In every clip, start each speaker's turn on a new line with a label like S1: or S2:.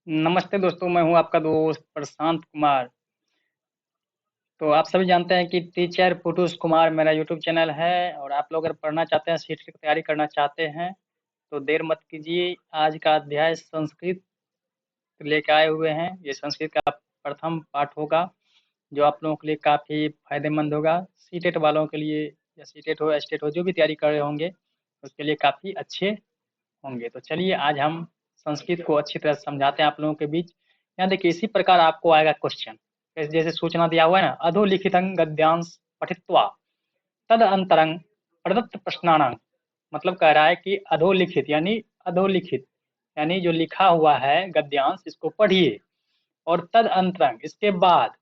S1: नमस्ते दोस्तों, मैं हूं आपका दोस्त प्रशांत कुमार। तो आप सभी जानते हैं कि टीचर पुटुस कुमार मेरा यूट्यूब चैनल है। और आप लोग अगर पढ़ना चाहते हैं, सीट की तैयारी करना चाहते हैं, तो देर मत कीजिए। आज का अध्याय संस्कृत लेके आए हुए हैं। ये संस्कृत का प्रथम पाठ होगा, जो आप लोगों के लिए काफ़ी फायदेमंद होगा। सीटेट वालों के लिए, या सीटेट हो एस्टेट हो, जो भी तैयारी कर रहे होंगे, उसके लिए काफ़ी अच्छे होंगे। तो चलिए आज हम संस्कृत को अच्छी तरह से समझाते हैं आप लोगों के बीच। यहाँ देखिए, इसी प्रकार आपको आएगा क्वेश्चन। जैसे सूचना दिया हुआ है ना, अधोलिखितं गद्यांश पठित्वा तद अंतरंग प्रदत्त प्रश्नानां। मतलब कह रहा है कि अधोलिखित यानी जो लिखा हुआ है गद्यांश, इसको पढ़िए और तद अंतरंग इसके बाद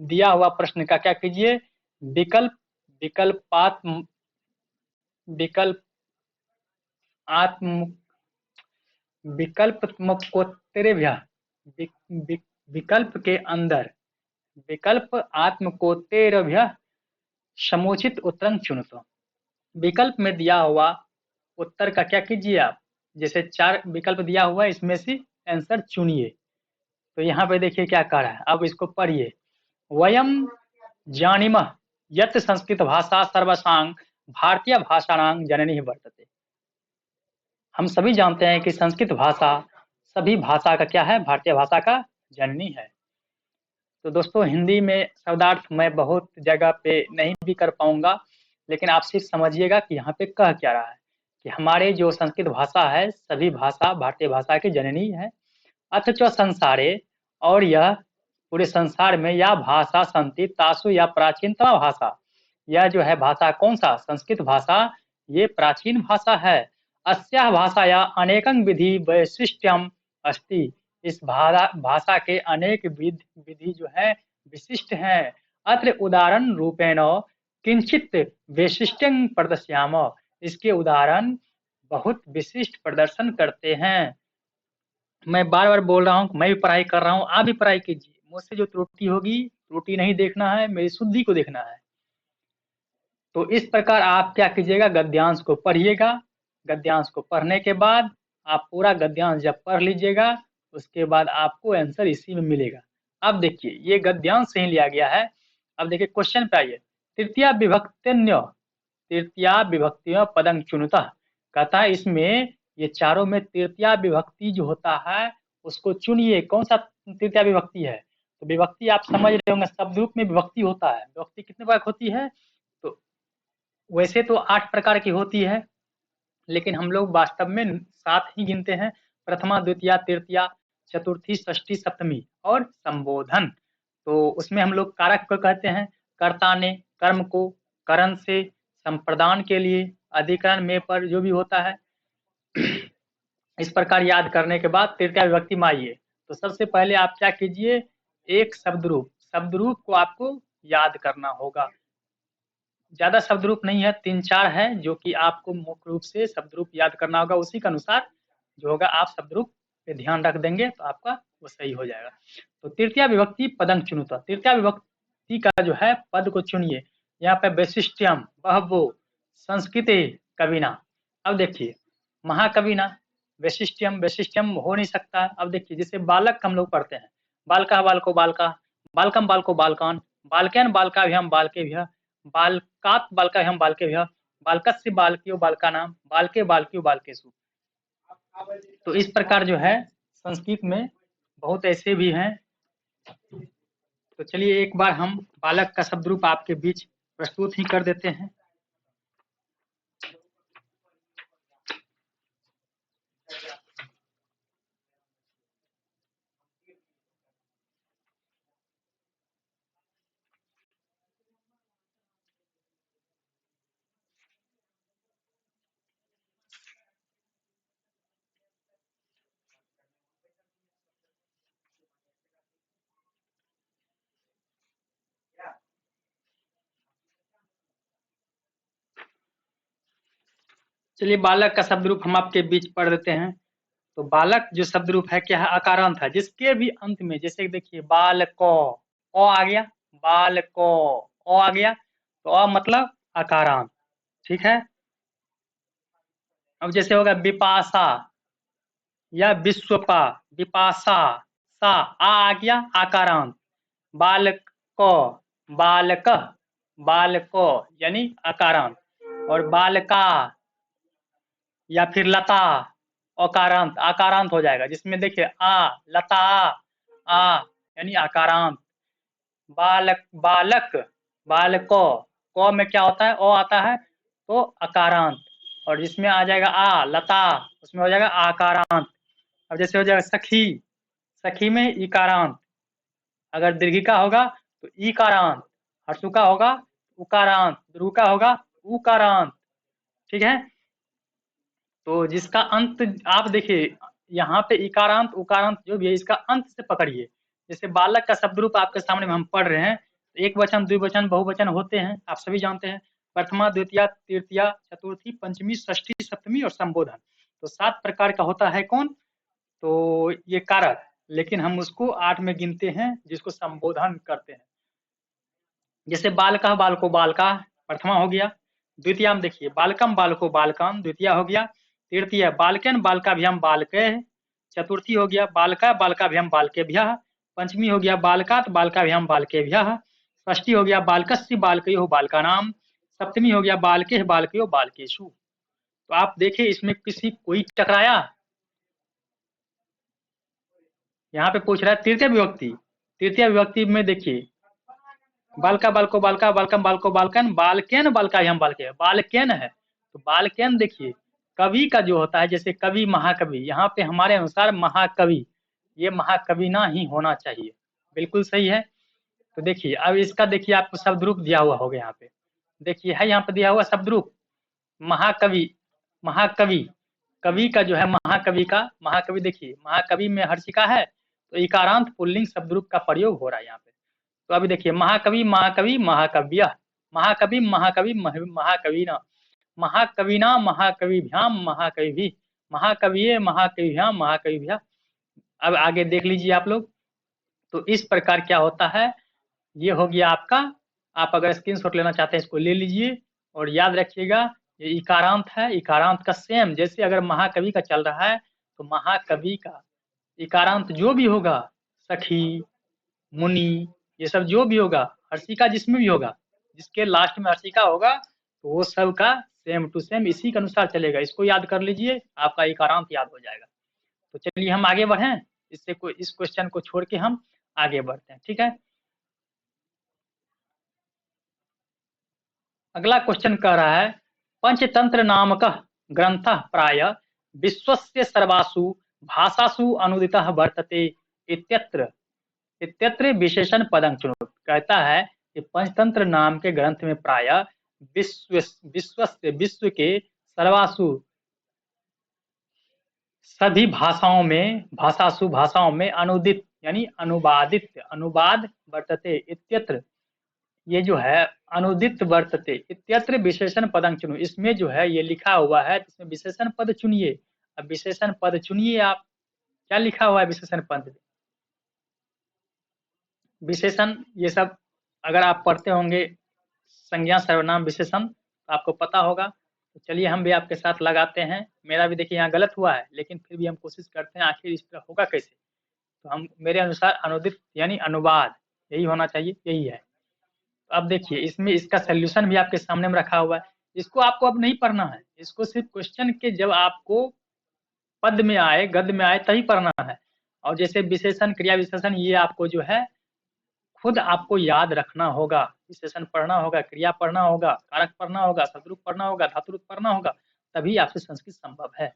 S1: दिया हुआ प्रश्न का क्या कीजिए, विकल्प विकल्पात्म विकल्प आत्म विकल्पोत्तरभ्य विकल्प के अंदर विकल्प आत्मकोत्तेरभ्य समुचित उत्तर चुनतो। विकल्प में दिया हुआ उत्तर का क्या कीजिए आप, जैसे 4 विकल्प दिया हुआ है, इसमें से आंसर चुनिए। तो यहाँ पे देखिए क्या कह रहा है, अब इसको पढ़िए। वयम जानीमः यत् संस्कृत भाषा सर्वसां भारतीय भाषाणां जननी वर्तते। हम सभी जानते हैं कि संस्कृत भाषा सभी भाषा का क्या है, भारतीय भाषा का जननी है। तो दोस्तों, हिंदी में शब्दार्थ मैं बहुत जगह पे नहीं भी कर पाऊंगा, लेकिन आप सिर्फ समझिएगा कि यहाँ पे कह क्या रहा है, कि हमारे जो संस्कृत भाषा है, सभी भाषा भारतीय भाषा की जननी है। अथ च संसारे, और यह पूरे संसार में यह भाषा संति तासु, या प्राचीनतम भाषा, यह जो है भाषा कौन सा, संस्कृत भाषा, ये प्राचीन भाषा है। अस्याः भाषाया अनेकं विधि वैशिष्ट्यम अस्ति। इस भाषा के अनेक विधि जो है विशिष्ट हैं। अत्र उदाहरण रूपेण किंचित वैशिष्ट्यं प्रदर्शयाम। इसके उदाहरण बहुत विशिष्ट प्रदर्शन करते हैं। मैं बार बार बोल रहा हूँ, मैं भी पढ़ाई कर रहा हूँ, आप भी पढ़ाई कीजिए। मुझसे जो त्रुटि होगी, त्रुटि नहीं देखना है, मेरी शुद्धि को देखना है। तो इस प्रकार आप क्या कीजिएगा, गद्यांश को पढ़िएगा। गद्यांश को पढ़ने के बाद आप पूरा गद्यांश जब पढ़ लीजिएगा, उसके बाद आपको आंसर इसी में मिलेगा। अब देखिए, ये गद्यांश से ही लिया गया है। अब देखिए क्वेश्चन पे आइए। तृतीया विभक्तिन्य तृतीया विभक्तियों पदं चुनतः। कहता है इसमें ये चारों में तृतीया विभक्ति जो होता है, उसको चुनिए। कौन सा तृतीया विभक्ति है? तो विभक्ति आप समझ रहे होंगे, शब्द रूप में विभक्ति होता है। विभक्ति कितने प्रकार की होती है? तो वैसे तो 8 प्रकार की होती है, लेकिन हम लोग वास्तव में 7 ही गिनते हैं। प्रथमा, द्वितीया, तृतीया, चतुर्थी, षष्ठी, सप्तमी और संबोधन। तो उसमें हम लोग कारक को कहते हैं। कर्ता ने कर्म को करण से, संप्रदान के लिए अधिकरण में पर जो भी होता है। इस प्रकार याद करने के बाद तृतीया विभक्ति में आइए। तो सबसे पहले आप क्या कीजिए, एक शब्द रूप को आपको याद करना होगा। ज्यादा शब्द रूप नहीं है, 3-4 है, जो कि आपको मुख्य रूप से शब्द रूप याद करना होगा। उसी के अनुसार जो होगा, आप शब्द रूप पे ध्यान रख देंगे तो आपका वो सही हो जाएगा। तो तृतीया विभक्ति पदं चुनुता, तृतीया विभक्ति का जो है पद को चुनिए। यहाँ पे वैशिष्ट्यम बहवो संस्कृते कविना। अब देखिए, महाकविना, वैशिष्ट्यम वैशिष्ट्यम हो नहीं सकता। अब देखिए, जैसे बालक हम लोग पढ़ते हैं, बालका बालको बालका, बालकम बालको बालकान, बालकन बालकाभ्याम बालकेभ्यः, बालकात् बालकाभ्याम बालकेभ्यः, बालकस्य बालकियो बालकानां, बालके बालकियो बालकेषु। तो इस प्रकार जो है संस्कृत में बहुत ऐसे भी हैं। तो चलिए एक बार हम बालक का शब्द रूप आपके बीच प्रस्तुत ही कर देते हैं। चलिए बालक का शब्द रूप हम आपके बीच पढ़ देते हैं। तो बालक जो शब्द रूप है क्या है, अकारांत है, जिसके भी अंत में, जैसे देखिए बालको, ओ आ गया, बालको, ओ आ गया, तो अ मतलब अकारांत। ठीक है। अब जैसे होगा विपाशा, या विश्वपा, विपाशा, सा, आ गया आकारांत। बालक, बालक, बालको यानी आकारांत। और बालका या फिर लता, अकारांत, आकारांत हो जाएगा, जिसमें देखिए आ, लता, आ यानी आकारांत। बालक, बालक, बालको, को में क्या होता है, ओ आता है तो अकारांत। और जिसमें आ जाएगा आ, लता, उसमें हो जाएगा आकारांत। अब जैसे हो जाएगा सखी, सखी में इकारांत। अगर दीर्घिका होगा तो ईकारांत, हर्षुका होगा उकारांत, द्रुका होगा उकारांत। ठीक है, तो जिसका अंत आप देखिए यहाँ पे इकारांत उकारांत जो भी है इसका अंत से पकड़िए। जैसे बालक का शब्द रूप आपके सामने में हम पढ़ रहे हैं, एक वचन, द्विवचन, बहुवचन होते हैं, आप सभी जानते हैं। प्रथमा, द्वितीया, तृतीया, चतुर्थी, पंचमी, षष्ठी, सप्तमी और संबोधन। तो 7 प्रकार का होता है कौन, तो ये कारक, लेकिन हम उसको 8 में गिनते हैं जिसको संबोधन करते हैं। जैसे बालका, बालको, बालका प्रथमा हो गया। द्वितीया में देखिए बालकम, बालको, बालकम द्वितीया हो गया। तृतीय बालकन, बालकाभ्याम, बालके। चतुर्थी हो गया बालका, बालकाभ्याम, बालकेभ्यः। पंचमी हो गया बालकात, बालकाभ्याम, बालकेभ्यः। षष्ठी हो गया बालकस्य, बालकयोः, बालकानाम। सप्तमी हो गया बालके, बालकयोः, बालकेषु। तो आप देखिए इसमें किसी कोई टकराया, यहाँ पे पूछ रहा है तृतीय विभक्ति। तृतीय विभक्ति में देखिए बालका, बालको, बालका, बालकम, बालको, बालकन, बालकेन, बालकाभ्याम, बालके, बालकेन है। तो बालकेन देखिए कवि का जो होता है, जैसे कवि, महाकवि, यहाँ पे हमारे अनुसार महाकवि, ये महाकवि ना ही होना चाहिए। बिल्कुल सही है। तो देखिए अब इसका देखिए आपको शब्द रूप दिया हुआ होगा यहाँ पे, देखिए है यहाँ पे दिया हुआ शब्द रूप महाकवि। महाकवि, कवि का जो है महाकवि का, महाकवि देखिए महाकवि में हर्षिका है तो इकारांत पुल्लिंग शब्द रूप का प्रयोग हो रहा है यहाँ पे। तो अभी देखिए महाकवि, महाकवि, महाकव्य, महाकवि, महाकवि, महाकविना, महाकविना, महाकविभ्याम, महाकविभिः, महाकविये, महाकविभ्याम, महाकविभ्यः। अब आगे देख लीजिए आप लोग। तो इस प्रकार क्या होता है, ये हो गया आपका। आप अगर स्क्रीनशॉट लेना चाहते हैं इसको ले लीजिए और याद रखिएगा ये इकारांत है। इकारांत का सेम जैसे अगर महाकवि का चल रहा है तो महाकवि का इकारांत जो भी होगा, सखी, मुनि, ये सब जो भी होगा, हर्षिका जिसमें भी होगा, जिसके लास्ट में हर्षिका होगा तो वो सब का सेम टू सेम इसी के अनुसार चलेगा। इसको याद कर लीजिए, आपका इकारांत याद हो जाएगा। तो चलिए हम आगे बढ़ें, इससे कोई इस क्वेश्चन को छोड़ के हम आगे बढ़ते हैं। ठीक है, अगला क्वेश्चन कह रहा है पंचतंत्र नामक ग्रंथ प्राय विश्वस्य सर्वासु भाषासु अनुदितः वर्तते इत्यत्र, इत्यत्र विशेषण पदं चुनोतु। कहता है कि पंचतंत्र नाम के ग्रंथ में प्राय विश्व, विश्व के सर्वासु सभी भाषाओं में, भाषासु भाषाओं में अनुदित यानी अनुवादित, अनुवाद वर्तते इत्यत्र, ये जो है अनुदित वर्तते इत्यत्र विशेषण पदं चुनो, इसमें जो है ये लिखा हुआ है, इसमें विशेषण पद चुनिए। अब विशेषण पद चुनिए आप, क्या लिखा हुआ है विशेषण पद, विशेषण ये सब अगर आप पढ़ते होंगे संज्ञा, सर्वनाम, विशेषण तो आपको पता होगा। तो चलिए हम भी आपके साथ लगाते हैं। मेरा भी देखिए यहाँ गलत हुआ है लेकिन फिर भी हम कोशिश करते हैं आखिर इस तरह होगा कैसे। तो हम, मेरे अनुसार अनुदित यानी अनुवाद यही होना चाहिए, यही है। तो अब देखिए इसमें इसका सोल्यूशन भी आपके सामने में रखा हुआ है। इसको आपको अब नहीं पढ़ना है, इसको सिर्फ क्वेश्चन के जब आपको पद में आए, गद्य में आए तभी पढ़ना है। और जैसे विशेषण, क्रिया विशेषण, ये आपको जो है खुद आपको याद रखना होगा। विशेषण पढ़ना होगा, क्रिया पढ़ना होगा, कारक पढ़ना होगा, शब्दरूप पढ़ना होगा, धातुरूप पढ़ना होगा, तभी आपसे संस्कृत संभव है।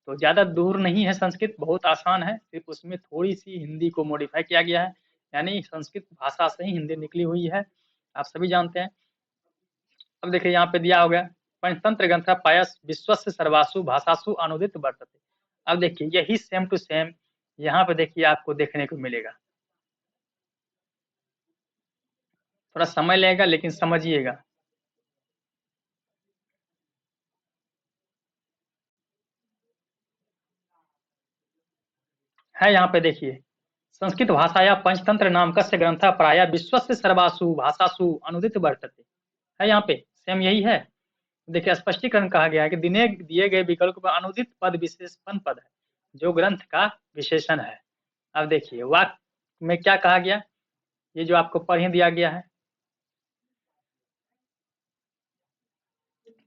S1: तो ज्यादा दूर नहीं है संस्कृत, बहुत आसान है, सिर्फ उसमें थोड़ी सी हिंदी को मॉडिफाई किया गया है, यानी संस्कृत भाषा से ही हिंदी निकली हुई है, आप सभी जानते हैं। अब देखिए यहाँ पे दिया हो गया पंचतंत्र ग्रंथ पायस विश्वस्य सर्वासु भाषासु अनुदित वर्तते। अब देखिए यही सेम टू सेम यहाँ पे देखिए आपको देखने को मिलेगा। थोड़ा समय लगेगा लेकिन समझिएगा। है यहाँ पे देखिए संस्कृत भाषाया पंचतंत्र नाम कस्य ग्रंथ प्राय विश्वस्य सर्वासु भाषासु अनुदित वर्तते, है यहाँ पे सेम यही है। देखिए स्पष्टीकरण कहा गया है कि दिए गए विकल्प पर अनुदित पद विशेषण पद है, जो ग्रंथ का विशेषण है। अब देखिए वाक्य में क्या कहा गया, ये जो आपको पढ़ दिया गया है,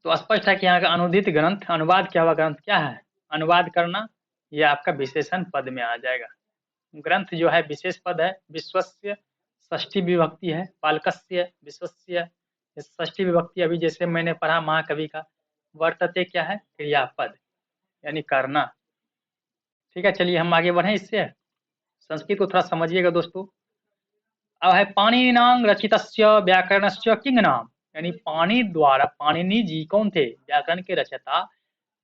S1: तो स्पष्ट है कि यहाँ का अनुदित ग्रंथ, अनुवाद किया हुआ ग्रंथ क्या है, अनुवाद करना, ये आपका विशेषण पद में आ जाएगा। ग्रंथ जो है विशेष पद है, विश्वस्य षष्ठी विभक्ति है, बालकस्य विश्वस्य षष्ठी विभक्ति, अभी जैसे मैंने पढ़ा महाकवि का, वर्तते क्या है, क्रियापद यानी करना। ठीक है, चलिए हम आगे बढ़े इससे, संस्कृत को थोड़ा समझिएगा दोस्तों। अब है पाणिनिनां रचितस्य व्याकरणस्य किंग नाम, यानी पाणिनि जी कौन थे, व्याकरण के रचयिता,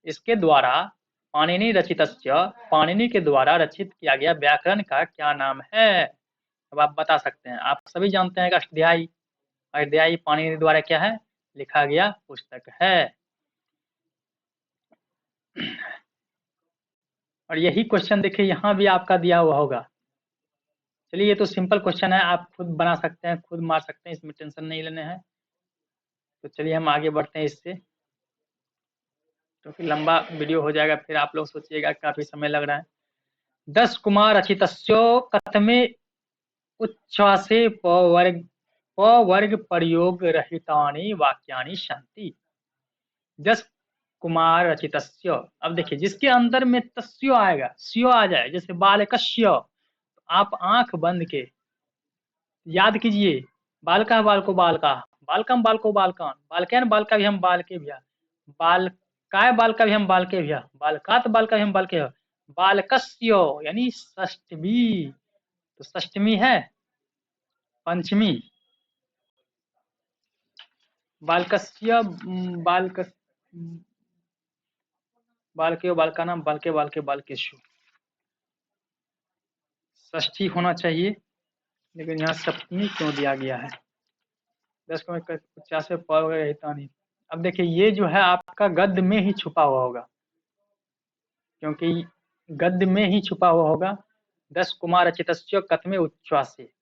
S1: इसके द्वारा पाणिनि रचितस्य, पाणिनि के द्वारा रचित किया गया व्याकरण का क्या नाम है। अब आप बता सकते हैं, आप सभी जानते हैं कि अष्टाध्यायी, अष्टाध्यायी पाणिनि द्वारा क्या है, लिखा गया पुस्तक है। और यही क्वेश्चन देखिए यहाँ भी आपका दिया हुआ होगा। चलिए ये तो सिंपल क्वेश्चन है, आप खुद बना सकते हैं, खुद मार सकते हैं, इसमें टेंशन नहीं लेने हैं। तो चलिए हम आगे बढ़ते हैं इससे, क्योंकि तो लंबा वीडियो हो जाएगा, फिर आप लोग सोचिएगा काफी समय लग रहा है। 10 कुमार रचितस्य कथमे उच्छ्वासे पवर्ग प्रयोग रहितानि वाक्यानि सन्ति। 10 कुमार रचितस्य, अब देखिए जिसके अंदर में तस्यो आएगा, स्यो आ जाए, जैसे बालकस्य, तो आप आंख बंद के याद कीजिए, बालका बालको बालका, बालकम बालको बालकान, बालकैन बालका भी हम बालके भैया, बालकाय बालका भी हम बालके भैया, बालकात बालका भी हम बालके भैया, बालकस्यो यानी षष्टमी, तो षष्टमी है, पंचमी, बालकस्य बालक बालके बालका नाम, बालके बालके बालकेशु, षष्ठी होना चाहिए, लेकिन यहाँ सप्तमी क्यों दिया गया है। 10 को 50 रहता नहीं। अब देखिए ये जो है आपका गद्य में ही छुपा हुआ होगा, क्योंकि गद्य में ही छुपा हुआ होगा। 10 कुमार रचितस्य कथमे उच्छ्वासे,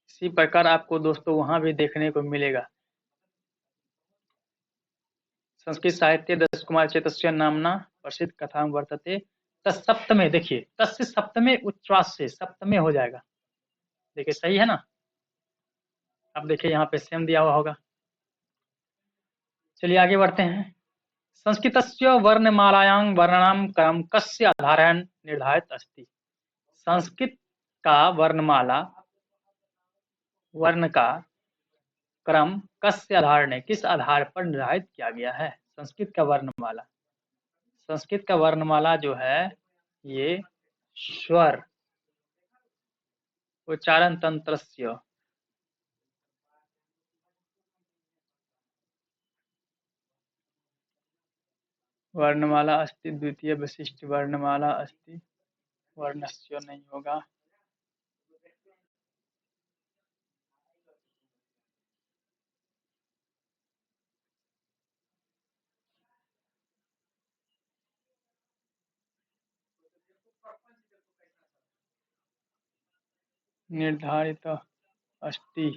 S1: इसी प्रकार आपको दोस्तों वहां भी देखने को मिलेगा। संस्कृत साहित्य 10 कुमार चेतस्य नामना प्रसिद्ध कथा वर्तते, तत्सप्तमे, देखिए तस्य सप्तमे उच्छ्वास से सप्तमे हो जाएगा, देखिए सही है ना। अब देखिए यहाँ पे सेम दिया हुआ होगा। चलिए आगे बढ़ते हैं। संस्कृतस्य वर्णमालायां वर्णनाम क्रम कस्य आधारेण निर्धारित अस्ति। संस्कृत का वर्णमाला, वर्ण का क्रम कस्य आधारेण, किस आधार पर निर्धारित किया गया है। संस्कृत का वर्णमाला, संस्कृत का वर्णमाला जो है ये स्वर उच्चारण तंत्रस्य, वर्णमाला अस्ति, द्वितीय विशिष्ट वर्णमाला अस्ति, वर्णस्य नहीं होगा। निर्धारित अस्ति,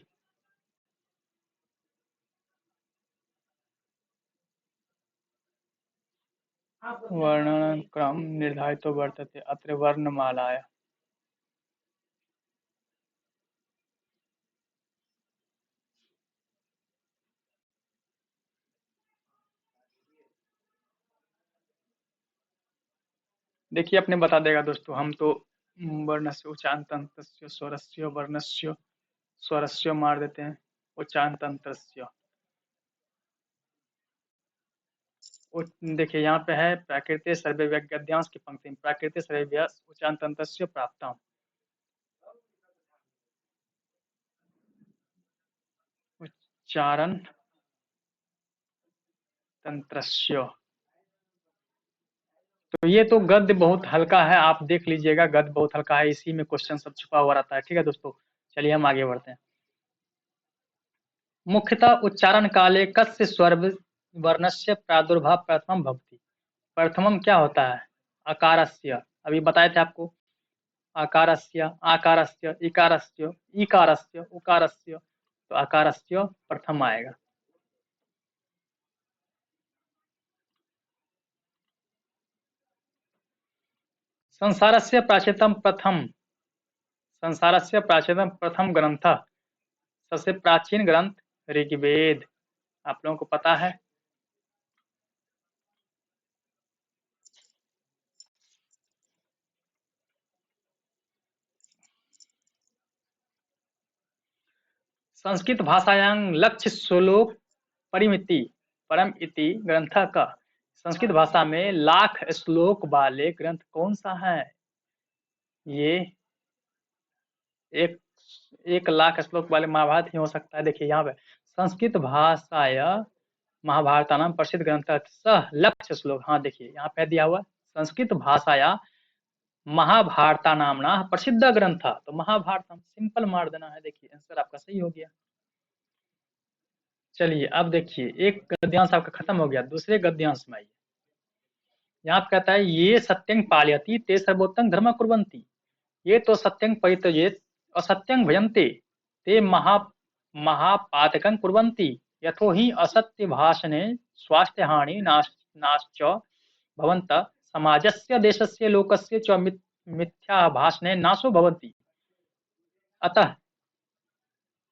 S1: वर्णन क्रम निर्धारित वर्तते अत्र वर्णमालाया। देखिए अपने बता देगा दोस्तों, हम तो वर्णस्य उच्चारणतंत्रस्य स्वरस्य वर्णस्य स्वरस्य मार देते हैं, उच्चारणतंत्रस्य। देखिए यहाँ पे है प्राकृतिक सर्वे गद्यांश की पंक्ति में, प्राकृतिक सर्वे उच्चारणतंत्रस्य प्राप्तम, उच्चारण तंत्रस्य। तो ये तो गद्य बहुत हल्का है, आप देख लीजिएगा, गद्य बहुत हल्का है, इसी में क्वेश्चन सब छुपा हुआ रहता है। ठीक है दोस्तों, चलिए हम आगे बढ़ते हैं। मुख्यतः उच्चारण काले कस्य स्वर वर्णस्य प्रादुर्भाव प्रथमम भवति। प्रथमम क्या होता है, अकारस्य, अभी बताए थे आपको, अकारस्य, आकारस्य, इकारस्य, इकारस्य, उकारस्य, तो अकारस्य प्रथम आएगा। संसारस्य प्राचीनतम ग्रंथ, सबसे प्राचीन ग्रंथ ऋग्वेद। आप लोगों को पता है। संस्कृत भाषायां लक्ष्य श्लोक परम इति ग्रंथ का, संस्कृत भाषा में लाख श्लोक वाले ग्रंथ कौन सा है? ये एक 1 लाख श्लोक वाले महाभारत ही हो सकता है। देखिए यहाँ पे संस्कृत भाषाया महाभारतानाम प्रसिद्ध ग्रंथ सह लक्ष्य श्लोक। हाँ देखिए यहाँ पे दिया हुआ संस्कृत भाषाया महाभारता नामना प्रसिद्ध ग्रंथ, तो महाभारतम सिंपल मार देना है। देखिए आंसर आपका सही हो गया। चलिए अब देखिए एक गद्यांश आपका खत्म हो गया, दूसरे गद्यांश में आइए। यहाँ पे कहता है ये सत्यं पालयति ते सर्वोत्तम धर्म कुर्वन्ति, ये तो सत्यं परित्यजेत असत्यं भजन्ते ते महापातकं कुर्वन्ति, यथो हि असत्य भाषणे स्वास्थ्य हानि नाश्च भवन्तः समाजस्य देशस्य लोकस्य च मिथ्या भाषणे नाशो भवति, अतः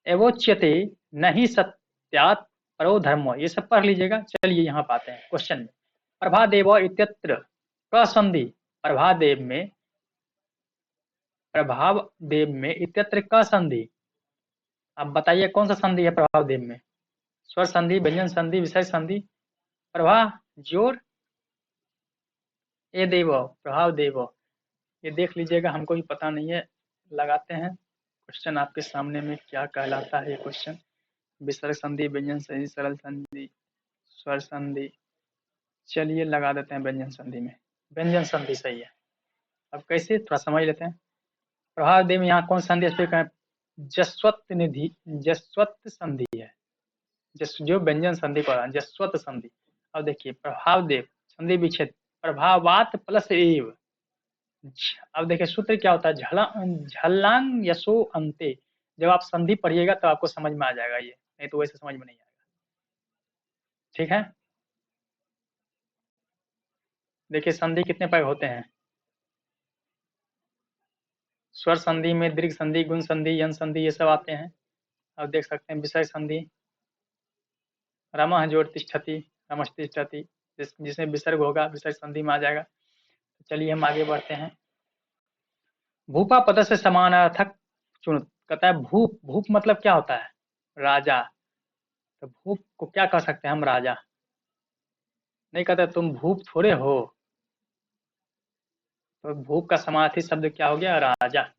S1: एवोच्यते नहीं सत्यात् परो धर्मो। ये सब पढ़ लीजिएगा। चलिए यहाँ पाते हैं क्वेश्चन में। प्रभादेव इत्यत्र क संधि, प्रभाव देव में इत्यत्र क संधि। अब बताइए कौन सा संधि है प्रभाव देव में? स्वर संधि, व्यंजन संधि, विसर्ग संधि? प्रभा जोर ए देव, प्रभाव देव। ये देख लीजिएगा, हमको भी पता नहीं है। लगाते हैं क्वेश्चन आपके सामने में क्या कहलाता है ये क्वेश्चन। विसर्ग संधि, व्यंजन संधि, सरल संधि, स्वर संधि। चलिए लगा देते हैं व्यंजन संधि में। व्यंजन संधि सही है। अब कैसे थोड़ा समझ लेते हैं। प्रभाव देव में यहाँ कौन संधि है? जस्वत निधि, जस्वत संधि है। जो व्यंजन संधि को जस्वत संधि। अब देखिए प्रभाव देव संधि विच्छेद प्रभावात प्लस एव। अब देखिए सूत्र क्या होता है? झल्लांग यशो अंते। जब आप संधि पढ़िएगा तो आपको समझ में आ जाएगा ये, नहीं तो वैसे समझ में नहीं आएगा। ठीक है, देखिए संधि कितने प्रकार होते हैं। स्वर संधि में दीर्घ संधि, गुण संधि, यन संधि ये सब आते हैं। अब देख सकते हैं विसर्ग संधि, रमः जोड़ तिष्ठति, रमस्तिष्ठति, जिसमें विसर्ग होगा विसर्ग संधि में आ जाएगा। तो चलिए हम आगे बढ़ते हैं। भूपा पद से समानार्थक चुन। कहता है भूप, भूप मतलब क्या होता है? राजा। तो भूप को क्या कह सकते हैं हम? राजा। नहीं कहते तुम भूप थोड़े हो। तो भूप का समानार्थी शब्द क्या हो गया? राजा।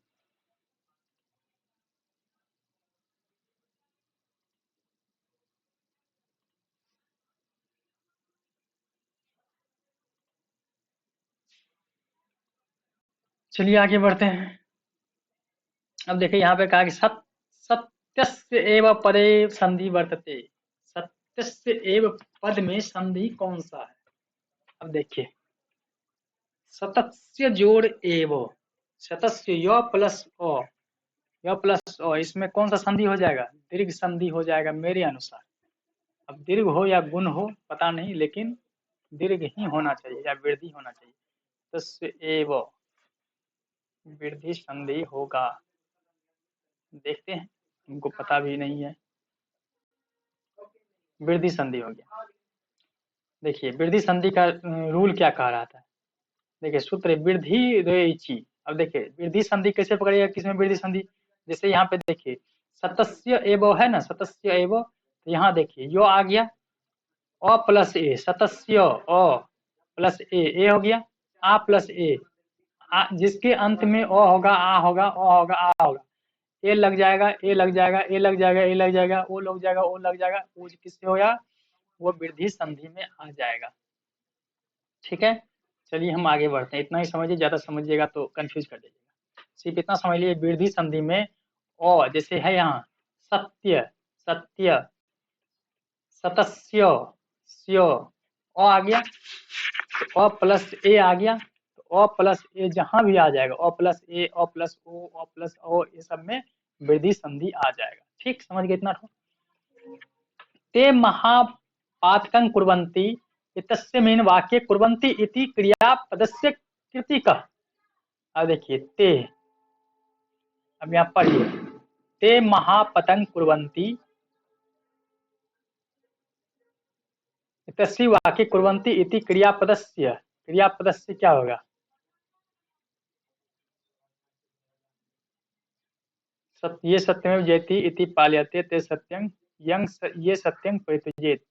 S1: चलिए आगे बढ़ते हैं। अब देखिए यहाँ पे कहा कि सत्यस्य एव पदे संधि वर्तते। सत्यस्य एव पद में संधि कौन सा है? अब देखिए सतस्य जोड़ एव, सतस्य य प्लस अ, य प्लस अ, इसमें कौन सा संधि हो जाएगा? दीर्घ संधि हो जाएगा मेरे अनुसार। अब दीर्घ हो या गुण हो पता नहीं, लेकिन दीर्घ ही होना चाहिए या वृद्धि होना चाहिए। तस्य एव वृद्धि संधि होगा। देखते हैं, हमको पता भी नहीं है। वृद्धि संधि हो गया। देखिए वृद्धि संधि का रूल क्या कह रहा था? देखिए सूत्र वृद्धि रेचि। अब देखिए वृद्धि संधि कैसे पकड़िएगा, किसमें वृद्धि संधि? जैसे यहाँ पे देखिए सतस्य एव है ना, सतस्य एव, तो यहाँ देखिए यो आ गया अ प्लस ए, सतस्य अ प्लस ए हो गया, आ प्लस ए, जिसके अंत में अ होगा, आ होगा, अ होगा, आ होगा, ए लग जाएगा, ए लग जाएगा, ए लग जाएगा, ए लग जाएगा, ओ लग जाएगा, ओ लग जाएगा, वो किससे होगा? वो वृद्धि संधि में आ जाएगा। ठीक है, चलिए हम आगे बढ़ते हैं। इतना ही समझिए, ज्यादा समझिएगा तो कंफ्यूज कर दीजिएगा। सिर्फ इतना समझ लीजिए वृद्धि संधि में ओ जैसे है यहाँ सत्य, सत्य, सतस्य, स्यो, ओ आ गया तो अ प्लस ए आ गया, तो अ प्लस ए जहां भी आ जाएगा, अ प्लस ए, अ प्लस ओ, अ प्लस ओ, ये सब में वृद्धि संधि आ जाएगा। ठीक, समझ गए इतना? ते महापातकं कुर्वन्ति इत्यस्य मेन वाक्ये कुर्वन्ति इति क्रियापदस्य कृतिकः। अब देखिए ते, अब यहाँ पढ़िए, ते महापतंग कुर्वन्ति, तस्य वाक्ये कुर्वन्ति इति क्रियापदस्य क्या होगा? ये सत्यमेव जयति इति पाल्यते ते सत्यं ये सत्यं परित्यजेत,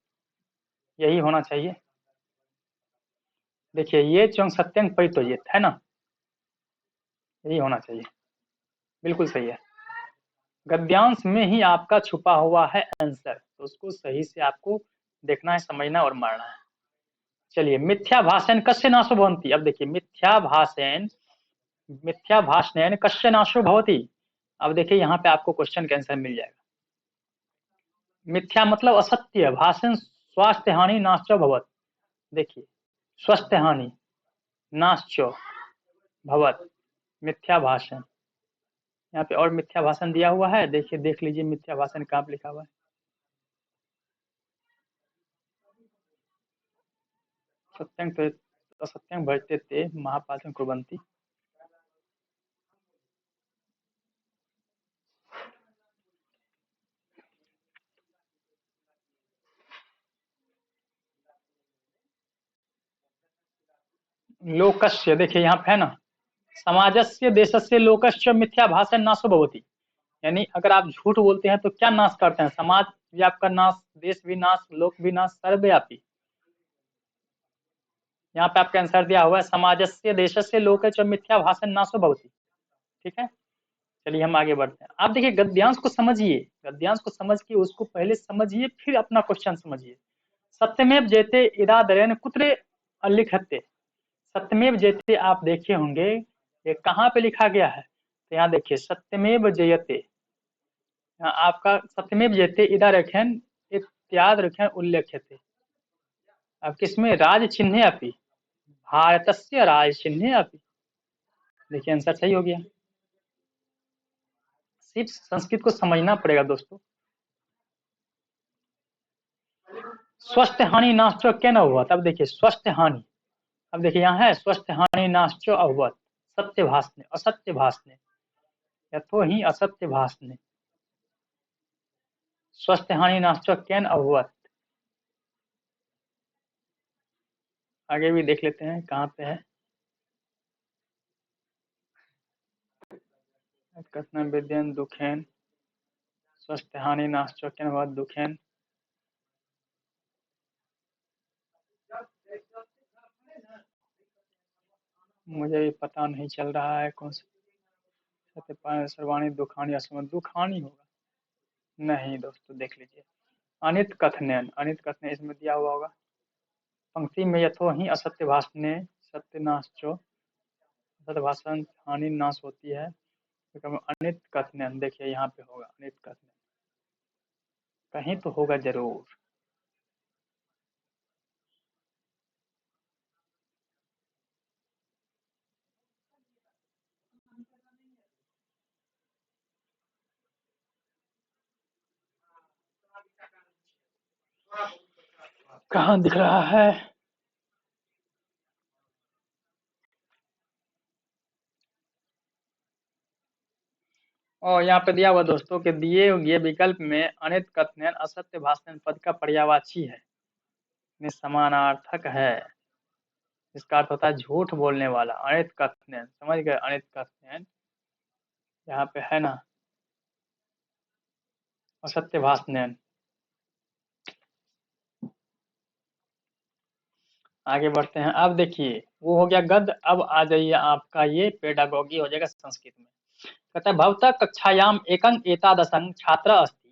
S1: यही होना चाहिए। देखिए ये चौंग सत्यं परित्यजेत है ना, यही होना चाहिए, बिल्कुल सही है। गद्यांश में ही आपका छुपा हुआ है आंसर, तो उसको सही से आपको देखना है, समझना और मारना है। चलिए, मिथ्या भाषण कस्य नाशो भवन्ति। अब देखिए, मिथ्या भाषणेन कस्य नाशो भवति। अब देखिए यहाँ पे आपको क्वेश्चन का आंसर मिल जाएगा। मिथ्या मतलब असत्य, भाषण स्वास्थ्य हानि नाश्च भवत। देखिए, स्वास्थ्य हानि नाश्च भवत, मिथ्या भाषण। यहाँ पे और मिथ्या भाषण दिया हुआ है, देखिए देख लीजिए मिथ्या भाषण कहाँ पे लिखा हुआ है। सत्यं तो असत्यं भजते ते महापात्रं कुर्वन्ति। लोकस्य, देखिए यहाँ पे है ना, समाजस्य देशस्य लोकस्य मिथ्या भाषण नाशो भवति। यानी अगर आप झूठ बोलते हैं तो क्या नाश करते हैं? समाज भी आपका नाश, देश भी नाश, लोक भी नाश, सर्वव्यापी। यहाँ पे आपका आंसर दिया हुआ है, समाजस्य देशस्य लोकस्य मिथ्या भाषण नाशो भवति। ठीक है, चलिए हम आगे बढ़ते हैं। आप देखिए गद्यांश को समझिए, गद्यांश को समझ के उसको पहले समझिए, फिर अपना क्वेश्चन समझिए। सत्यमेव जयते इदादरेण कुत्र लिखते। सत्यमेव जयते आप देखे होंगे, ये कहाँ पे लिखा गया है? तो यहाँ देखिए, सत्यमेव जयते, यहाँ आपका सत्यमेव जयते इधर रखें, इत्याद रखें उल्लेख्यते। अब किसमें? राज चिन्हे अपि, भारतस्य राज चिन्हे अपि। देखिए आंसर सही हो गया। सिर्फ संस्कृत को समझना पड़ेगा दोस्तों। स्वस्थ हानि नाश्च क्या न हुआ? तब देखिए स्वस्थ हानि, अब देखिए यहाँ है स्वस्थ हानि नाश्च अभवत, सत्य भाषणे असत्य भाषणे, यथो ही असत्य भाषणे, स्वस्थ हानि नाश्च केन अभवत। आगे भी देख लेते हैं कहाँ पे है। कथन विद्यन दुखेन, स्वस्थ हानि नाश्च केन अभवत दुखेन। मुझे भी पता नहीं चल रहा है कौन सा। सत्यपान सर्वाणी दुखानी असमत, दुखानी होगा नहीं दोस्तों, देख लीजिए। अनित कथनन, अनित कथन इसमें दिया हुआ होगा पंक्ति में, यथो ही असत्य भाषणे सत्यनाशो, असत्य भाषण हानि नाश होती है। तो अनित कथनन, देखिए यहाँ पे होगा अनित कथनन, कहीं तो होगा जरूर। कहाँ दिख रहा है? और यहाँ पे दिया हुआ दोस्तों के दिए हुए विकल्प में अनित कथनन असत्य भाषण पद का पर्यायवाची है, समानार्थक है। इसका अर्थ होता है झूठ बोलने वाला। अनित कथनन, समझ गए? अनित कथनन यहाँ पे है ना, असत्य भाषण। आगे बढ़ते हैं। अब देखिए वो हो गया गद्य, अब आ जाइए आपका ये पेडागोगी हो जाएगा संस्कृत में। कहता है भवतः कक्षायाम एकं एतादशं छात्र अस्ति।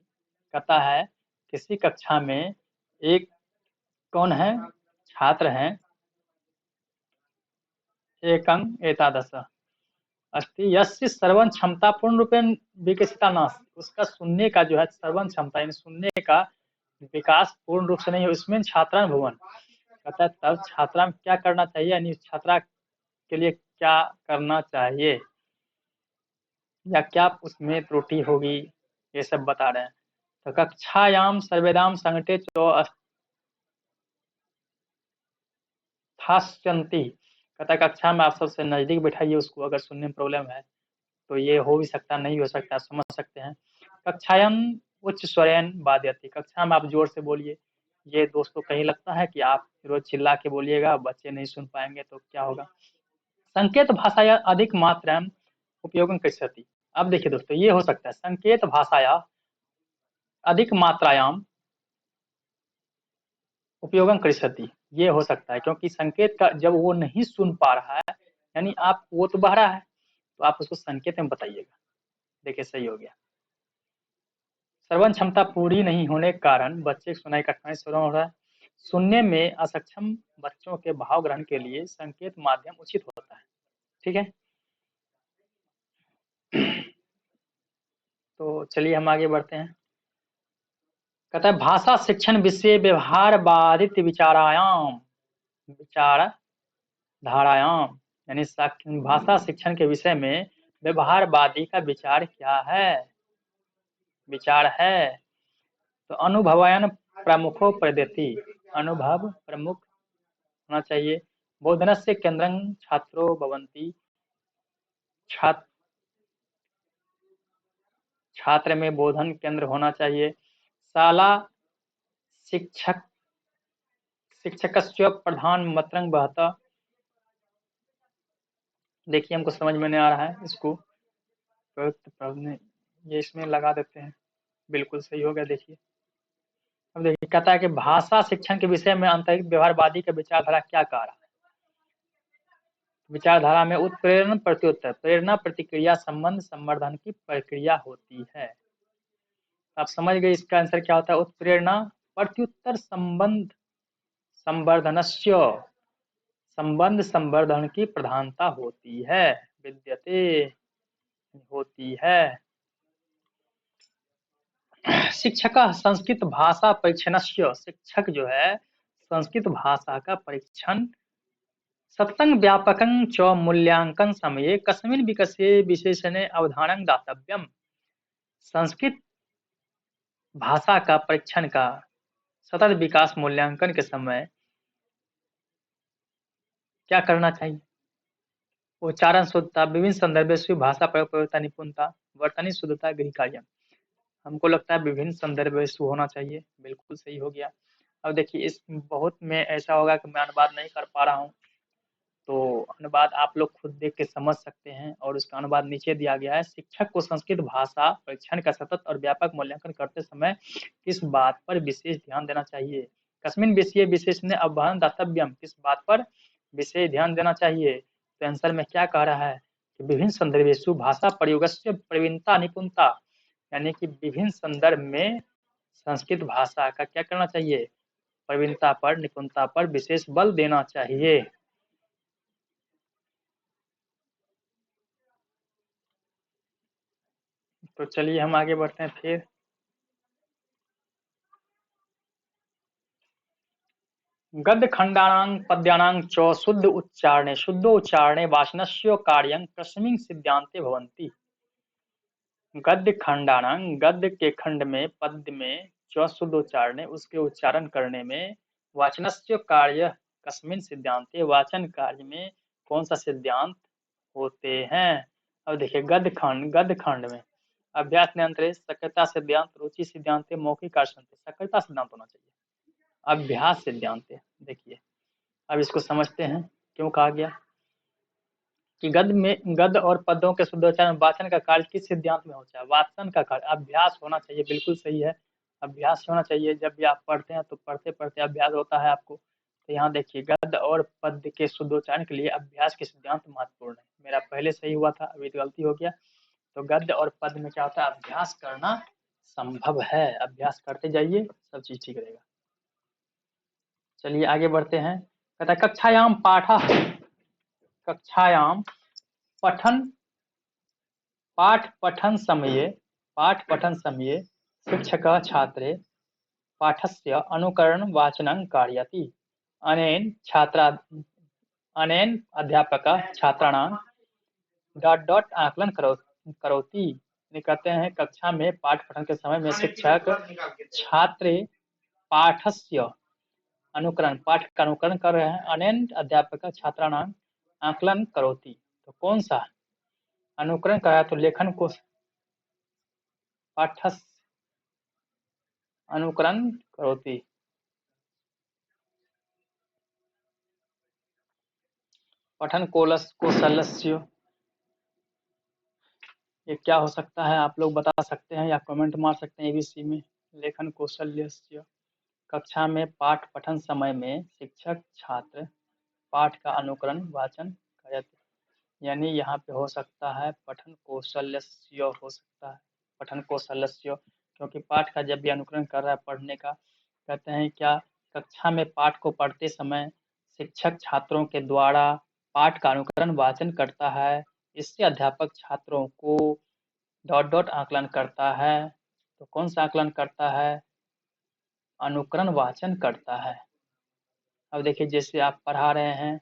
S1: कहता है किसी कक्षा में एक कौन है? छात्र हैं। एकं एतादश अस्ति यस्य श्रवण क्षमता पूर्ण रूपेण विकसिता नास्ति। उसका सुनने का जो है श्रवण क्षमता, यानी सुनने का विकास पूर्ण रूप से नहीं है, उसमें छात्रा भवन। कहता है तब छात्रा में क्या करना चाहिए, यानी छात्रा के लिए क्या करना चाहिए, या क्या उसमें त्रुटि होगी, ये सब बता रहे हैं। तो कक्षायाम सर्वेदाम संगते चो स्थास्यन्ति। कहता है कक्षा में आप सबसे नजदीक बैठाइए उसको, अगर सुनने में प्रॉब्लम है तो ये हो भी सकता नहीं हो सकता, समझ सकते हैं। कक्षायाम उच्च स्वरेण वादयति, कक्षा में आप जोर से बोलिए। ये दोस्तों कहीं लगता है कि आप रोज चिल्ला के बोलिएगा, बच्चे नहीं सुन पाएंगे तो क्या होगा। संकेत भाषाया अधिक मात्रा में उपयोगं करिष्यति। अब देखिए दोस्तों, ये हो सकता है संकेत भाषाया अधिक मात्रायाम उपयोगं करिष्यति, ये हो सकता है क्योंकि संकेत का जब वो नहीं सुन पा रहा है, यानी आप वो तो बहरा है, तो आप उसको संकेत में बताइएगा। देखिए सही हो गया। श्रवण क्षमता पूरी नहीं होने के कारण बच्चे की सुनाई कठिनाई शुरू हो रहा है। सुनने में असक्षम बच्चों के भाव ग्रहण के लिए संकेत माध्यम उचित होता है। ठीक है, तो चलिए हम आगे बढ़ते हैं। कहता है भाषा शिक्षण विषय व्यवहार बाधित विचार धारायाम, यानी भाषा शिक्षण के विषय में व्यवहारवादी का विचार क्या है, विचार है। तो अनुभवयन प्रमुखो प्रदेति, अनुभव प्रमुख होना चाहिए। बोधनस्य केंद्रं छात्रो भवन्ति, छात्र छात्र में बोधन केंद्र होना चाहिए। शाला शिक्षक शिक्षकस्य प्रधान मत्रं बहता, देखिए हमको समझ में नहीं आ रहा है, इसको ये इसमें लगा देते हैं, बिल्कुल सही हो गया। देखिए अब देखिए कहता है कि भाषा शिक्षण के विषय में आंतरिक व्यवहारवादी का विचारधारा क्या कह रहा है। विचारधारा में उत्प्रेरण प्रत्युत्तर, प्रेरणा प्रतिक्रिया संबंध संवर्धन की प्रक्रिया होती है। आप समझ गए इसका आंसर क्या होता है। उत्प्रेरणा प्रत्युत्तर संबंध संवर्धनस्य, संबंध संवर्धन की प्रधानता होती है, विद्यते होती है। शिक्षक संस्कृत भाषा परीक्षणस्य, शिक्षक जो है संस्कृत भाषा का परीक्षण सत्तं व्यापकं च मूल्यांकन समये कस्मिन् विषये विशेषणे अवधानं दातव्यम्। संस्कृत भाषा का परीक्षण का सतत विकास मूल्यांकन के समय क्या करना चाहिए। उच्चारण शुद्धता, विभिन्न संदर्भेषु भाषा प्रयोग प्रयोगता निपुणता, वर्तनी शुद्धता, गृह कार्य। हमको लगता है विभिन्न संदर्भेषु होना चाहिए, बिल्कुल सही हो गया। अब देखिए इस बहुत में ऐसा होगा कि मैं अनुवाद नहीं कर पा रहा हूँ, तो अनुवाद आप लोग खुद देख के समझ सकते हैं और उसका अनुवाद नीचे दिया गया है। शिक्षक को संस्कृत भाषा परीक्षण का सतत और व्यापक मूल्यांकन करते समय किस बात पर विशेष ध्यान देना चाहिए। कस्मिन् विषये विशेषण अवधानं दातव्यम, किस बात पर विशेष ध्यान देना चाहिए। तो आंसर में क्या कह रहा है कि विभिन्न संदर्भेषु भाषा प्रयोगस्य प्रवीणता निपुणता, यानी कि विभिन्न संदर्भ में संस्कृत भाषा का क्या करना चाहिए, प्रवीणता पर, निपुणता पर विशेष बल देना चाहिए। तो चलिए हम आगे बढ़ते हैं फिर। गद्य खंडानां पद्यानां च शुद्ध उच्चारणे वाचनस्य कार्यं कस्मिन् सिद्धान्ते भवन्ति। गद्य खंडानां, गद्य के खंड में, पद्य में, च शुद्ध उच्चारणे उसके उच्चारण करने में, वाचनस्य कार्य कस्मिन् सिद्धान्ते वाचन कार्य में कौन सा सिद्धांत होते हैं। अब देखिए गद्य खंड में अभ्यास नियंत्रण सक्रियता सिद्धांत, रुचि सिद्धांत, मौखिक कार्य सक्रियता सिद्धांत होना चाहिए। अभ्यास सिद्धांत, देखिए अब इसको समझते हैं क्यों कहा गया कि गद्य और पदों के शुद्धोच्चारण वाचन का कार्य किस सिद्धांत में होता है, वाचन का कार्य अभ्यास होना चाहिए, बिल्कुल सही है, अभ्यास होना चाहिए। जब भी आप पढ़ते हैं तो पढ़ते पढ़ते अभ्यास होता है आपको। तो यहाँ देखिए गद्य और पद्य के शुद्धोच्चारण के लिए अभ्यास के सिद्धांत महत्वपूर्ण है। मेरा पहले सही हुआ था, अभी गलती हो गया। तो गद्य और पद्य में क्या होता है, अभ्यास करना संभव है, अभ्यास करते जाइए सब चीज ठीक रहेगा। चलिए आगे बढ़ते हैं। कहता है कक्षायाम पठन पाठ पठन समये शिक्षकः छात्रे पाठस्य अनुकरण वाचनं कारयति। अनेन अध्यापकः छात्राणां आकलन करोति। कहते हैं कक्षा में पाठ पठन के समय में शिक्षक छात्र पाठ का अनुकरण कर रहे हैं। अनेन अध्यापक छात्राणां आकलन करोति, तो कौन सा? अनुकरण कराया तो लेखन को पाठस अनुकरण करोति। पठन कौशलस्य, ये क्या हो सकता है? आप लोग बता सकते हैं या कमेंट मार सकते हैं एबीसी में। लेखन कौशल्यस्य, कक्षा में पाठ पठन समय में शिक्षक छात्र पाठ का अनुकरण वाचन करते, यानी यहाँ पे हो सकता है पठन कौशल्यस्य हो सकता है, पठन कौशल्यस्य, क्योंकि पाठ का जब भी अनुकरण कर रहा है पढ़ने का, कहते हैं क्या, कक्षा में पाठ को पढ़ते समय शिक्षक छात्रों के द्वारा पाठ का अनुकरण वाचन करता है, इससे अध्यापक छात्रों को डॉट डॉट आकलन करता है, तो कौन सा आकलन करता है? अनुकरण वाचन करता है। अब देखिए जैसे आप पढ़ा रहे हैं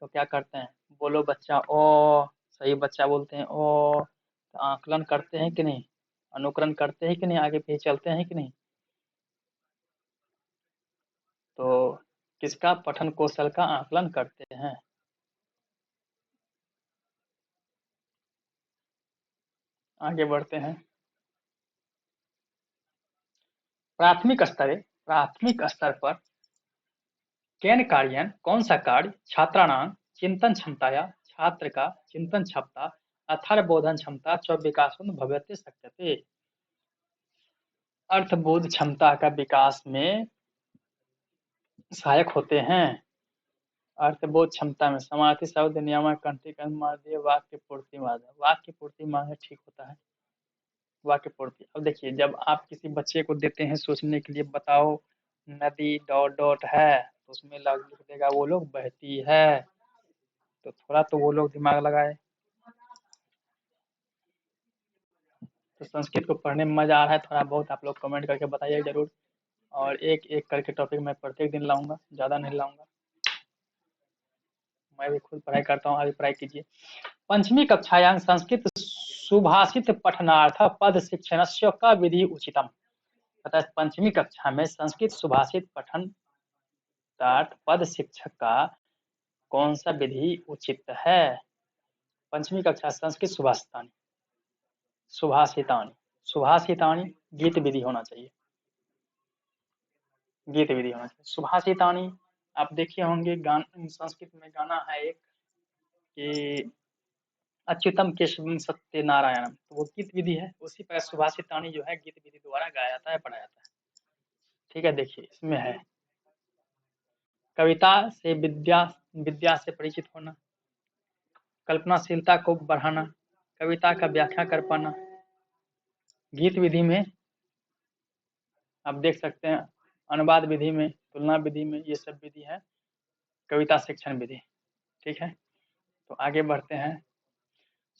S1: तो क्या करते हैं, बोलो बच्चा ओ, सही बच्चा बोलते हैं ओ, तो आकलन करते हैं कि नहीं, अनुकरण करते हैं कि नहीं, आगे पीछे चलते हैं कि नहीं? तो किसका? पठन कौशल का आकलन करते हैं। आगे बढ़ते हैं। प्राथमिक स्तर पर केन कार्यन, कौन सा कार्य छात्राणां चिंतन क्षमताया, छात्र का चिंतन क्षमता अर्थबोधन क्षमता च विकासोन भविष्य शक्यते, अर्थबोध क्षमता का विकास में सहायक होते हैं। अर्थबोध क्षमता में समार्थी शब्द नियामक कंठीकरण माध्य वाक्य पूर्ति माध्य, वाक्य पूर्ति माध्य ठीक होता है, वाक्य पूर्ति। अब देखिए जब आप किसी बच्चे को देते हैं सोचने के लिए, बताओ नदी डॉट डॉट है, तो उसमें लिख देगा वो लोग बहती है, तो थोड़ा तो वो लोग दिमाग लगाए। तो संस्कृत को पढ़ने में मजा आ रहा है थोड़ा बहुत, आप लोग कमेंट करके बताइए जरूर, और एक एक करके टॉपिक मैं प्रत्येक दिन लाऊंगा, ज्यादा नहीं लाऊंगा, मैं भी खुद पढ़ाई करता हूँ, आप भी पढ़ाई कीजिए। पंचमी कक्षायां संस्कृत सुभाषित पठनार्थ पद शिक्षणस्य का विधि उचितम, अतः पंचमी कक्षा में संस्कृत सुभाषित पठन पद शिक्षक का कौन सा विधि उचित है? पंचमी कक्षा संस्कृत सुभाषितानी, सुभाषितानी, सुभाषितानी गीत विधि होना चाहिए, गीत विधि होना चाहिए। सुभाषितानी आप देखे होंगे, संस्कृत में गाना है एक कि अच्युतम केशवम सत्य नारायणम, तो वो गीत विधि है, उसी पर सुभाषितानी जो है गीत विधि द्वारा गाया जाता है, पढ़ाया जाता है। ठीक है, देखिए इसमें है कविता से विद्या विद्या से परिचित होना, कल्पनाशीलता को बढ़ाना, कविता का व्याख्या कर पाना। गीत विधि में आप देख सकते हैं, अनुवाद विधि में, तुलना विधि में, ये सब विधि है कविता शिक्षण विधि। ठीक है, तो आगे बढ़ते हैं।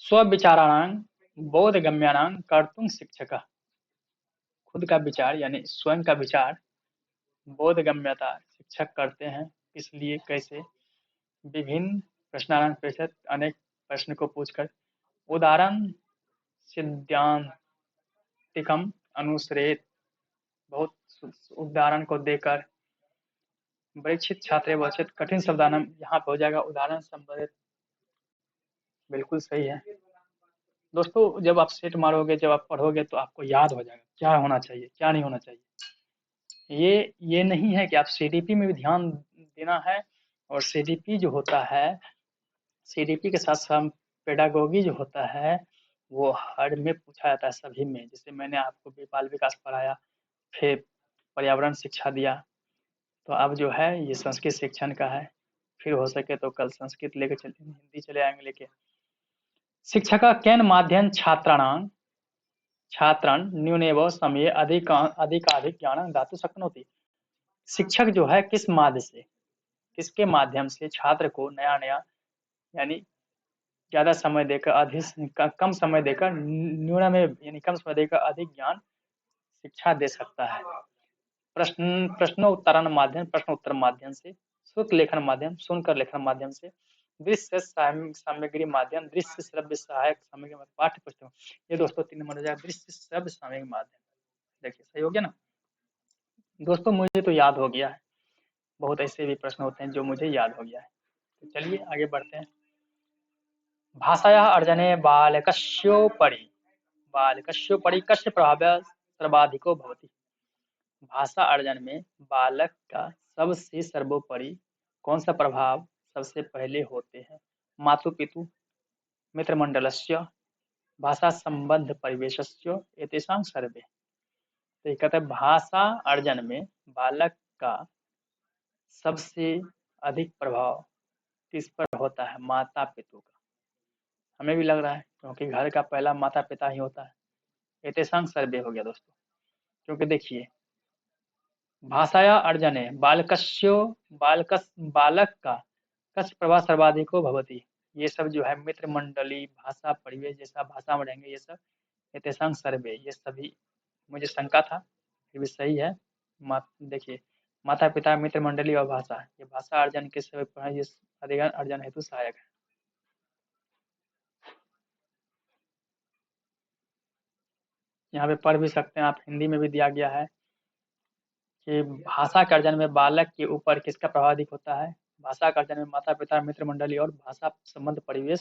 S1: स्वविचाराणां बोधगम्यानां कर्तुं शिक्षक, खुद का विचार यानी स्वयं का विचार बोधगम्यता शिक्षक करते हैं, इसलिए कैसे? विभिन्न प्रश्नावली परिषद अनेक प्रश्न को पूछकर, उदाहरण सिद्धांतिकम अनुसरेत, बहुत उदाहरण को देकर, परीक्षित छात्र वचित कठिन शब्दानम, यहाँ पे हो जाएगा उदाहरण संबंधित, बिल्कुल सही है दोस्तों। जब आप सेट मारोगे, जब आप पढ़ोगे तो आपको याद हो जाएगा क्या होना चाहिए क्या नहीं होना चाहिए। ये नहीं है कि आप सीडीपी में भी ध्यान देना है, और सीडीपी जो होता है, सीडीपी के साथ साथ पेडागोगी जो होता है वो हर में पूछा जाता है, सभी में। जैसे मैंने आपको बाल विकास पढ़ाया, फिर पर्यावरण शिक्षा दिया, तो अब जो है ये संस्कृत शिक्षण का है, फिर हो सके तो कल संस्कृत लेके चले, हिंदी चले आएंगे लेके। शिक्षक केन माध्यम छात्रान् न्यूनेव समये अधिकाधिक ज्ञान दातुं शक्नोति, शिक्षक जो है किस माध्यम से, किसके माध्यम से छात्र को नया नया, यानी ज्यादा समय देकर कम समय देकर न्यूनतम यानी कम समय देकर अधिक ज्ञान शिक्षा दे सकता है। प्रश्नोत्तरण माध्यम, प्रश्न उत्तर माध्यम से, श्रुत लेखन माध्यम, सुनकर लेखन माध्यम से, दृश्य सामग्री माध्यम, दृश्य श्रव्य सहायक सामग्री, पाठ्य पुस्तक, ये दोस्तों 3 नंबर हो जाएगा, दृश्य श्रव्य सामग्री माध्यम। देखिए सही हो गया ना दोस्तों, मुझे तो याद हो गया है, बहुत ऐसे भी प्रश्न होते हैं जो मुझे याद हो गया है। तो चलिए आगे बढ़ते हैं। भाषायाः अर्जने बालकस्योपरि कस्य प्रभावः सर्वाधिको भवति। भाषा अर्जन में बालक का सबसे सर्वोपरि कौन सा प्रभाव सबसे पहले होते हैं? मातु-पितु, मित्रमंडलस्य, भाषा संबद्ध परिवेशस्य एतेषां सर्वे। तो ये कहते हैं भाषा अर्जन में बालक का सबसे अधिक प्रभाव किस पर होता है? माता पितु का। हमें भी लग रहा है क्योंकि घर का पहला माता पिता ही होता है। एतेषां सर्वे हो गया दोस्तों, क्योंकि देखिए भाषाया अर्जने बालक का कस्य प्रभाव सर्वाधिको भवति। ये सब जो है मित्र मंडली, भाषा परिवेश जैसा भाषा में रहेंगे ये सब एतेषां सर्वे, ये सभी मुझे शंका था फिर भी सही है। देखिए माता पिता, मित्र मंडली और भाषा, ये भाषा अर्जन के सभी ये अधिगम अर्जन हेतु सहायक है। यहाँ पे पढ़ भी सकते हैं आप, हिंदी में भी दिया गया है कि भाषा के अर्जन में बालक के ऊपर किसका प्रभाव अधिक होता है? भाषा के अर्जन में माता पिता, मित्र मंडली और भाषा संबंध परिवेश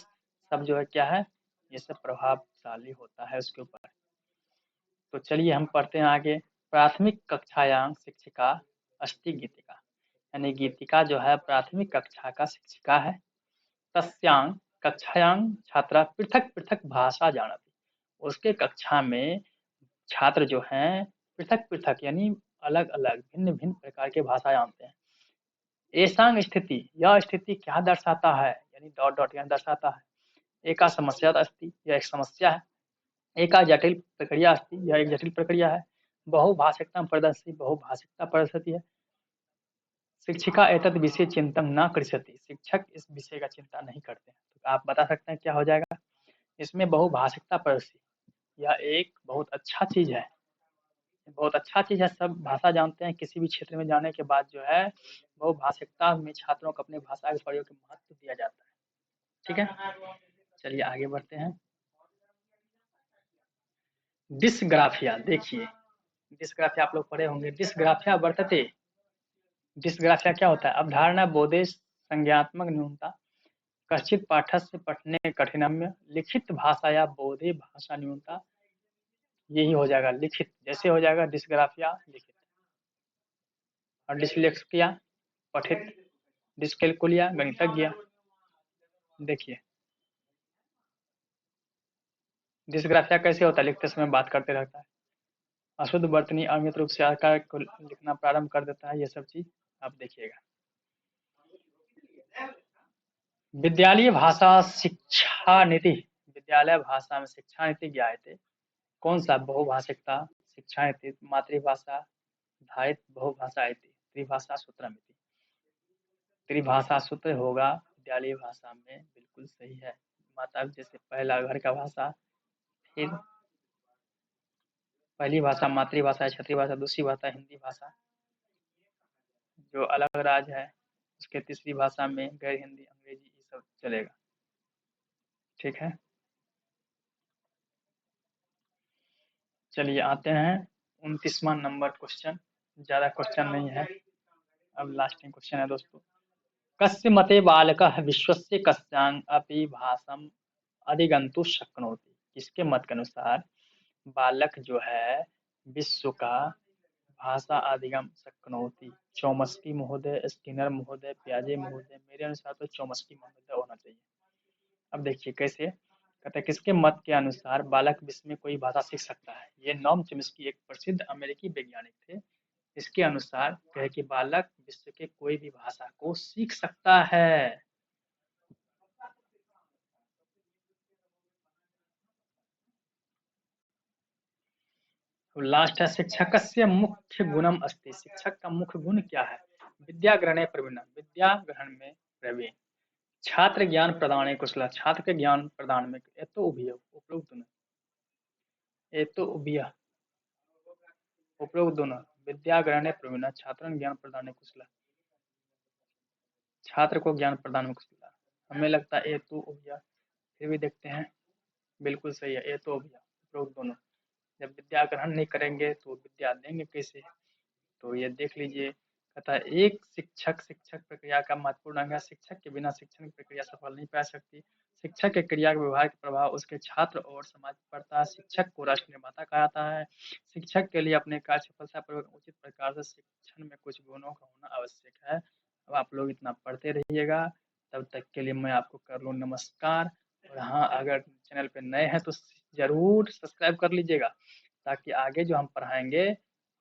S1: सब जो है क्या है, ये सब प्रभावशाली होता है उसके ऊपर। तो चलिए हम पढ़ते हैं आगे। प्राथमिक कक्षायां शिक्षिका अस्ति गीतिका, यानी गीतिका जो है प्राथमिक कक्षा का शिक्षिका है। तस्यां कक्षायां छात्रा पृथक पृथक भाषा जानति, उसके कक्षा में छात्र जो हैं पृथक पृथक यानी अलग अलग भिन्न भिन्न प्रकार के भाषा जानते हैं। एषां स्थिति, यह स्थिति क्या दर्शाता है, यानी डॉट डॉट यहाँ दर्शाता है। एका समस्या अस्ति, यह एक समस्या है। एका जटिल प्रक्रिया अस्ति, यह एक जटिल प्रक्रिया है। बहुभाषिकता प्रदर्शि, बहुभाषिकता प्रदर्शती है। शिक्षिका एतद् विषय चिंतन न करिष्यति, शिक्षक इस विषय का चिंता नहीं करते हैं। तो आप बता सकते हैं क्या हो जाएगा इसमें? बहुभाषिकता प्रदर्शि, यह एक बहुत अच्छा चीज है, बहुत अच्छा चीज है। सब भाषा जानते हैं, किसी भी क्षेत्र में जाने के बाद जो है बहुभाषिकता में छात्रों को अपनी भाषा के प्रयोग के महत्व दिया जाता है। ठीक है, चलिए आगे बढ़ते हैं। डिस्ग्राफिया, देखिए डिस्ग्राफिया आप लोग पढ़े होंगे। डिस्ग्राफिया वर्तते, डिस्ग्राफिया क्या होता है? अवधारणा बोधे संज्ञात्मक न्यूनता, कश्चित पाठस्य पठने कठिनम्य, लिखित भाषा या बोधे भाषा न्यूनता, यही हो जाएगा लिखित, जैसे हो जाएगा डिस्ग्राफिया लिखित। और डिसलेक्सिया पठित, डिस्कैलकुलिया गणितज्ञ। देखिए डिस्ग्राफिया कैसे होता है? लिखते समय बात करते रहता है, अशुद्ध वर्तनी, अनियमित रूप से आकार को लिखना प्रारंभ कर देता है, ये सब चीज आप देखिएगा। विद्यालय भाषा शिक्षा नीति, विद्यालय भाषा में शिक्षा नीति ज्ञायते, कौन सा? बहुभाषिकता शिक्षा नीति, मातृभाषा धायित बहुभाषा इति, त्रिभाषा सूत्रमिति। त्रिभाषा सूत्र होगा विद्यालय भाषा में, बिल्कुल सही है। माता जैसे पहला घर का भाषा, फिर पहली भाषा मातृभाषा, क्षेत्रीय भाषा, दूसरी भाषा हिंदी भाषा, जो अलग राज्य है उसके तीसरी भाषा में गैर हिंदी अंग्रेजी ये सब चलेगा। ठीक है, चलिए आते हैं 29वां नंबर क्वेश्चन। ज्यादा क्वेश्चन नहीं है, अब लास्टिंग क्वेश्चन है दोस्तों। कस्य मते बालकः विश्वस्य कस्यां अपि भाषाम् अधिगन्तुं शक्नोति, किसके मत के अनुसार बालक जो है विश्व का भाषा अधिगम शक्नोति? चौमस्की महोदय, स्किनर महोदय, प्याजे महोदय, मेरे अनुसार तो चौमस्की महोदय होना चाहिए। अब देखिए कैसे, कहते हैं किसके मत के अनुसार बालक विश्व में कोई भाषा सीख सकता है? ये नॉम चॉम्स्की एक प्रसिद्ध अमेरिकी वैज्ञानिक थे। इसके अनुसार कहे कि बालक विश्व के कोई भी भाषा को सीख सकता है। तो लास्ट है शिक्षकस्य मुख्य गुणम अस्ति, शिक्षक का मुख्य गुण क्या है? विद्या ग्रहणे प्रवीण, विद्या ग्रहण में प्रवीण, छात्र ज्ञान प्रदान कुशल, छात्र के ज्ञान प्रदान में एतो उभय उपरोक्त दोनों, एतो उभय उपरोक्त दोनों, विद्या ग्रहणे प्रवीण, छात्र ज्ञान प्रदान कुशल, छात्र को ज्ञान प्रदान में कुशल। हमें लगता है एतो उभय, फिर भी देखते हैं। बिल्कुल सही है, एतो उभय उपरोक्त दोनों। जब विद्या ग्रहण नहीं करेंगे तो विद्या देंगे कैसे? तो ये देख लीजिए, अतः एक शिक्षक प्रक्रिया का महत्वपूर्ण अंग है। शिक्षक के बिना शिक्षण प्रक्रिया सफल नहीं पा सकती। शिक्षक के क्रिया के व्यवहार के प्रभाव उसके छात्र और समाज पर पड़ता है। शिक्षक को राष्ट्र निर्माता कहा जाता है। शिक्षक के लिए अपने कार्य सफलतापूर्वक उचित प्रकार से शिक्षण में कुछ गुणों का होना आवश्यक है। अब आप लोग इतना पढ़ते रहिएगा, तब तक के लिए मैं आपको कर लूँ नमस्कार। और हाँ, अगर चैनल पे नए हैं तो जरूर सब्सक्राइब कर लीजिएगा, ताकि आगे जो हम पढ़ाएंगे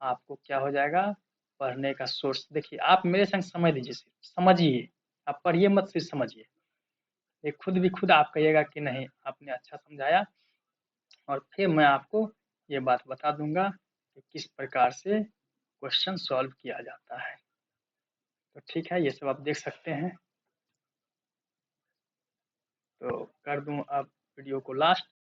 S1: आपको क्या हो जाएगा, पढ़ने का सोर्स। देखिए, आप मेरे संग समझ लीजिए, सिर्फ समझिए, आप पढ़िए मत, सिर्फ समझिए। ये खुद आप कहिएगा कि नहीं आपने अच्छा समझाया, और फिर मैं आपको ये बात बता दूंगा कि किस प्रकार से क्वेश्चन सॉल्व किया जाता है। तो ठीक है, ये सब आप देख सकते हैं। तो कर दूं अब वीडियो को लास्ट।